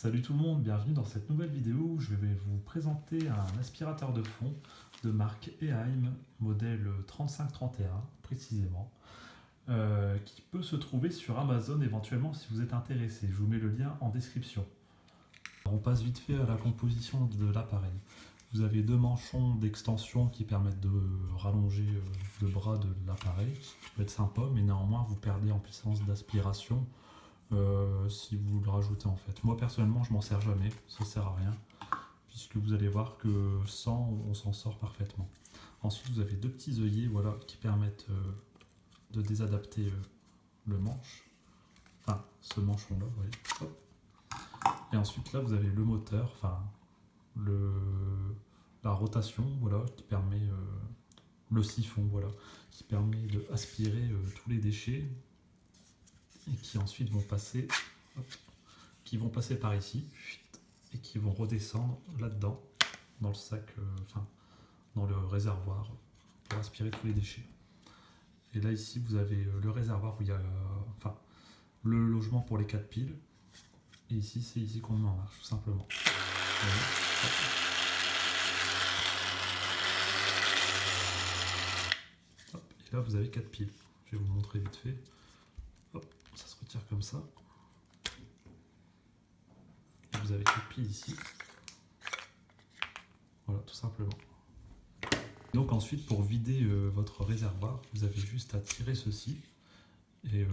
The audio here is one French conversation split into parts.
Salut tout le monde, bienvenue dans cette nouvelle vidéo où je vais vous présenter un aspirateur de fond de marque Eheim, modèle 3531 précisément, qui peut se trouver sur Amazon éventuellement si vous êtes intéressé. Je vous mets le lien en description. On passe vite fait à la composition de l'appareil. Vous avez deux manchons d'extension qui permettent de rallonger le bras de l'appareil, qui peut être sympa, mais néanmoins vous perdez en puissance d'aspiration. Si vous le rajoutez en fait. Moi personnellement je m'en sers jamais, ça sert à rien, puisque vous allez voir que sans on s'en sort parfaitement. Ensuite vous avez deux petits œillets voilà, qui permettent de désadapter le manche, enfin ce manchon là, vous voyez. Hop. Et ensuite là vous avez le moteur, enfin la rotation voilà, qui permet le siphon voilà, qui permet de aspirer tous les déchets et qui ensuite vont passer, par ici et qui vont redescendre là-dedans dans le sac, enfin dans le réservoir pour aspirer tous les déchets. Et là ici vous avez le réservoir où il y a le logement pour les 4 piles, et ici c'est ici qu'on met en marche tout simplement. Et là vous avez 4 piles, je vais vous montrer vite fait. Hop, ça se retire comme ça. Et vous avez 4 piles ici. Voilà, tout simplement. Donc ensuite, pour vider votre réservoir, vous avez juste à tirer ceci et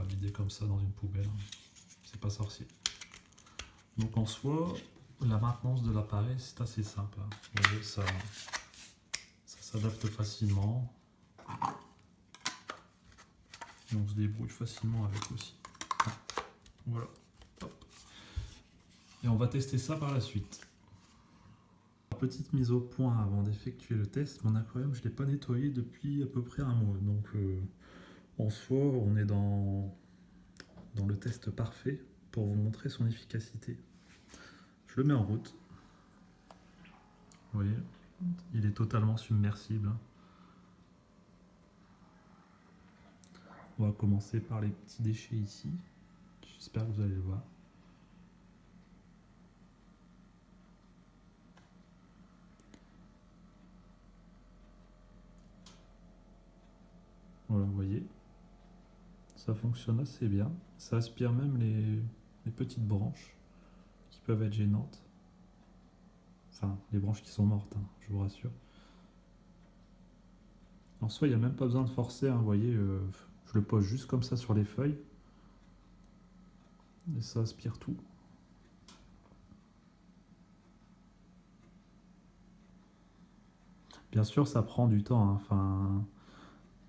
vider comme ça dans une poubelle. C'est pas sorcier. Donc en soi, la maintenance de l'appareil, c'est assez simple. Vous voyez, ça s'adapte facilement. Et on se débrouille facilement avec aussi. Voilà. Hop. Et on va tester ça par la suite. Petite mise au point avant d'effectuer le test, mon aquarium je ne l'ai pas nettoyé depuis à peu près un mois. Donc en soi on est dans le test parfait pour vous montrer son efficacité. Je le mets en route. Vous voyez, il est totalement submersible. On va commencer par les petits déchets ici. J'espère que vous allez le voir. Voilà, vous voyez, ça fonctionne assez bien. Ça aspire même les petites branches qui peuvent être gênantes. Enfin, les branches qui sont mortes, hein, je vous rassure. En soi, il n'y a même pas besoin de forcer, hein, vous voyez, je le pose juste comme ça sur les feuilles. Et ça aspire tout. Bien sûr, ça prend du temps, hein, enfin,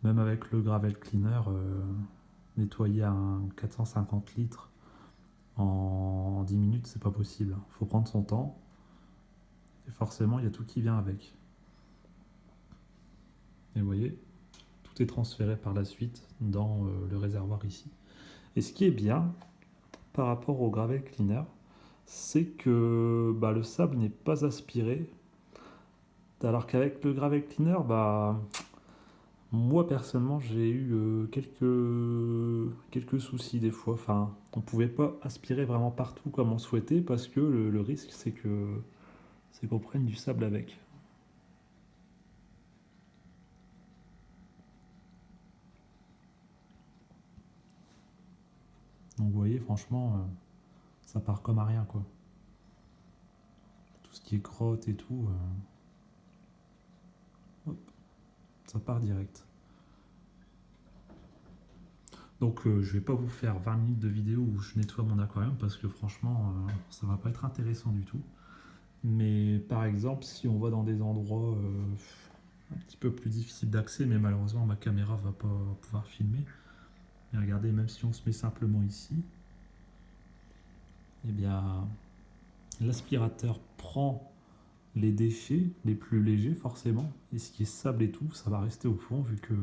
même avec le gravel cleaner, nettoyer un 450 litres en 10 minutes, c'est pas possible. Il faut prendre son temps. Et forcément, il y a tout qui vient avec. Et vous voyez, tout est transféré par la suite dans le réservoir ici. Et ce qui est bien par rapport au gravel cleaner, c'est que le sable n'est pas aspiré. Alors qu'avec le gravel cleaner, moi personnellement j'ai eu quelques soucis des fois. Enfin, on ne pouvait pas aspirer vraiment partout comme on souhaitait parce que le risque c'est qu'on prenne du sable avec. Donc vous voyez, franchement, ça part comme à rien quoi. Tout ce qui est crotte et tout, hop, ça part direct. Donc je vais pas vous faire 20 minutes de vidéo où je nettoie mon aquarium parce que franchement ça va pas être intéressant du tout. Mais par exemple si on va dans des endroits un petit peu plus difficiles d'accès, mais malheureusement ma caméra va pas pouvoir filmer. Mais regardez, même si on se met simplement ici, eh bien l'aspirateur prend les déchets les plus légers forcément, et ce qui est sable et tout, ça va rester au fond vu que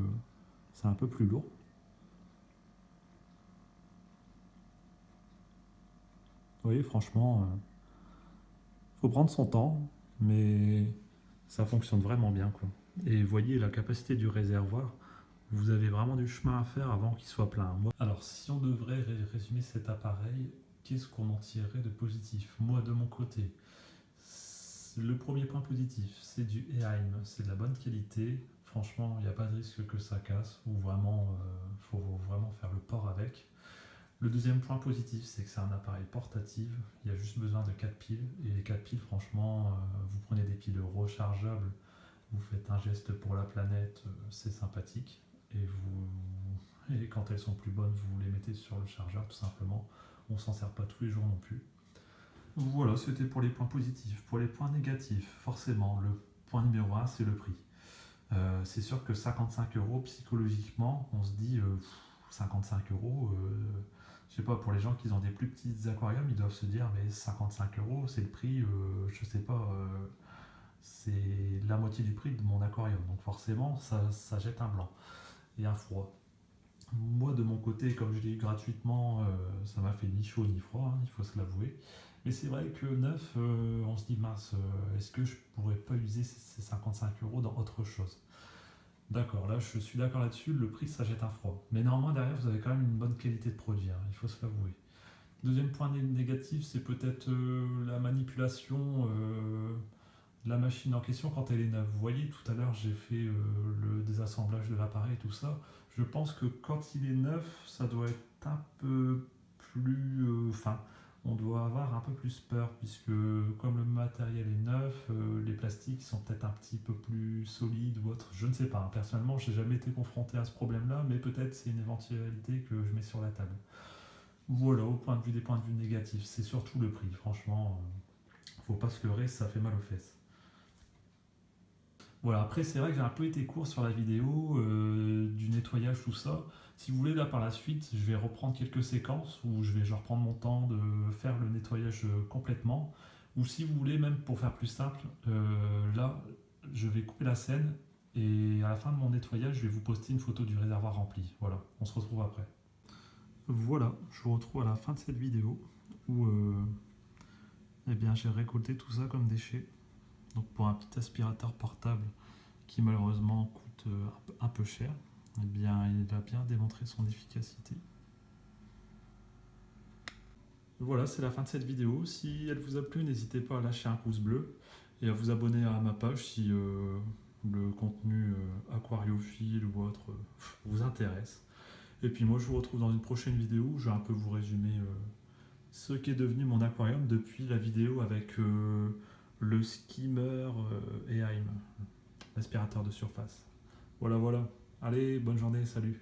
c'est un peu plus lourd. Vous voyez, franchement, faut prendre son temps, mais ça fonctionne vraiment bien, quoi. Et voyez la capacité du réservoir, vous avez vraiment du chemin à faire avant qu'il soit plein. Alors, si on devrait résumer cet appareil, qu'est-ce qu'on en tirerait de positif? Moi, de mon côté, le premier point positif, c'est du Eheim, c'est de la bonne qualité. Franchement, il n'y a pas de risque que ça casse, ou vraiment, faut vraiment faire le port avec. Le deuxième point positif, c'est que c'est un appareil portatif. Il y a juste besoin de 4 piles. Et les 4 piles, franchement, vous prenez des piles rechargeables, vous faites un geste pour la planète, c'est sympathique. Et quand elles sont plus bonnes, vous les mettez sur le chargeur, tout simplement. On s'en sert pas tous les jours non plus. Voilà, c'était pour les points positifs. Pour les points négatifs, forcément, le point numéro 1, c'est le prix. C'est sûr que 55 euros, psychologiquement, on se dit 55 euros, je sais pas, pour les gens qui ont des plus petits aquariums, ils doivent se dire mais 55 euros, c'est le prix, je sais pas, c'est la moitié du prix de mon aquarium. Donc forcément, ça jette un blanc et un froid. Moi, de mon côté, comme je l'ai eu gratuitement, ça m'a fait ni chaud ni froid, hein, il faut se l'avouer. Mais c'est vrai que neuf, on se dit mince, est-ce que je pourrais pas user ces 55 euros dans autre chose? D'accord, là je suis d'accord là-dessus, le prix ça jette un froid. Mais néanmoins derrière vous avez quand même une bonne qualité de produit, hein, il faut se l'avouer. Deuxième point négatif, c'est peut-être la manipulation de la machine en question quand elle est neuve. Vous voyez, tout à l'heure j'ai fait le désassemblage de l'appareil et tout ça. Je pense que quand il est neuf, ça doit être un peu plus... Enfin, on doit avoir un peu plus peur, puisque comme le matériel est neuf, les plastiques sont peut-être un petit peu plus solides ou autre. Je ne sais pas. Personnellement, je n'ai jamais été confronté à ce problème-là, mais peut-être c'est une éventualité que je mets sur la table. Voilà, au point de vue des points de vue négatifs, c'est surtout le prix. Franchement, faut pas se leurrer, ça fait mal aux fesses. Voilà, après c'est vrai que j'ai un peu été court sur la vidéo du nettoyage, tout ça. Si vous voulez, là par la suite, je vais reprendre quelques séquences où je vais genre prendre mon temps de faire le nettoyage complètement. Ou si vous voulez, même pour faire plus simple, là je vais couper la scène et à la fin de mon nettoyage, je vais vous poster une photo du réservoir rempli. Voilà, on se retrouve après. Voilà, je vous retrouve à la fin de cette vidéo où eh bien, j'ai récolté tout ça comme déchets. Donc pour un petit aspirateur portable qui malheureusement coûte un peu cher, eh bien il a bien démontré son efficacité. Voilà, c'est la fin de cette vidéo. Si elle vous a plu, n'hésitez pas à lâcher un pouce bleu et à vous abonner à ma page si le contenu aquariophile ou autre vous intéresse. Et puis moi je vous retrouve dans une prochaine vidéo où je vais un peu vous résumer ce qu'est devenu mon aquarium depuis la vidéo avec le skimmer Eheim, l'aspirateur de surface. Voilà, voilà. Allez, bonne journée, salut.